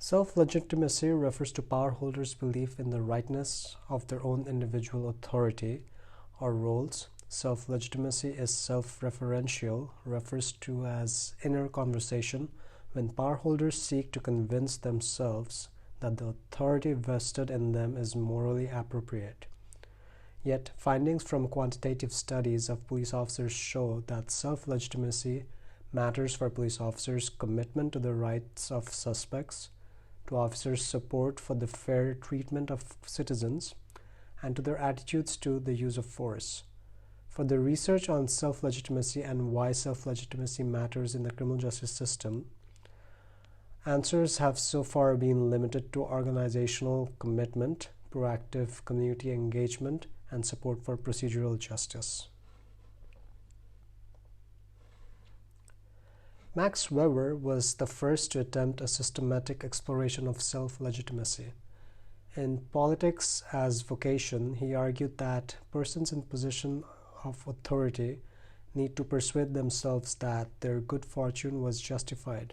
Self-legitimacy refers to power holders' belief in the rightness of their own individual authority or roles. Self-legitimacy is self-referential, refers to as inner conversation when power holders seek to convince themselves that the authority vested in them is morally appropriate. Yet, findings from quantitative studies of police officers show that self-legitimacy matters for police officers' commitment to the rights of suspects, to officers' support for the fair treatment of citizens, and to their attitudes to the use of force. For the research on self-legitimacy and why self-legitimacy matters in the criminal justice system, answers have so far been limited to organizational commitment, proactive community engagement, and support for procedural justice. Max Weber was the first to attempt a systematic exploration of self-legitimacy. In Politics as Vocation, he argued that persons in position of authority need to persuade themselves that their good fortune was justified.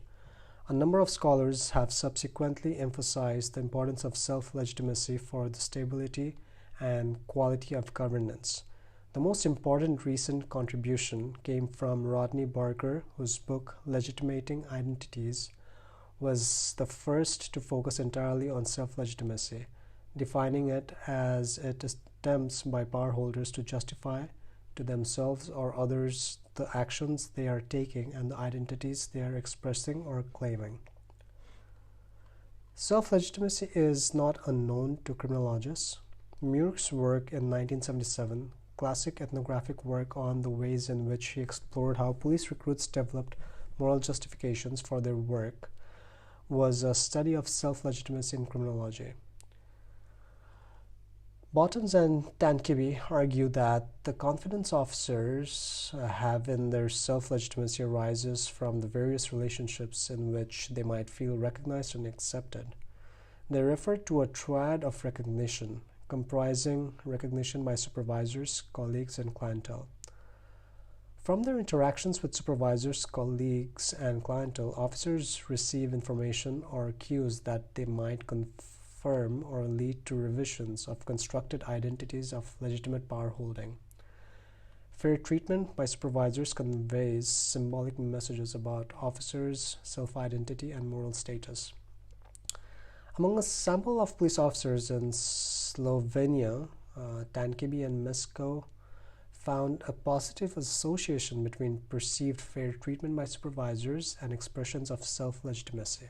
A number of scholars have subsequently emphasized the importance of self-legitimacy for the stability and quality of governance. The most important recent contribution came from Rodney Barker, whose book Legitimating Identities was the first to focus entirely on self-legitimacy, defining it as it attempts by power holders to justify to themselves or others the actions they are taking and the identities they are expressing or claiming. Self-legitimacy is not unknown to criminologists. Muir's work in 1977, classic ethnographic work on the ways in which he explored how police recruits developed moral justifications for their work, was a study of self-legitimacy in criminology. Bottens and Tankibi argue that the confidence officers have in their self-legitimacy arises from the various relationships in which they might feel recognized and accepted. They refer to a triad of recognition, comprising recognition by supervisors, colleagues, and clientele. From their interactions with supervisors, colleagues, and clientele, officers receive information or cues that they might confirm or lead to revisions of constructed identities of legitimate power holding. Fair treatment by supervisors conveys symbolic messages about officers' self-identity and moral status. Among a sample of police officers in Slovenia, Tankibi and Misko found a positive association between perceived fair treatment by supervisors and expressions of self-legitimacy.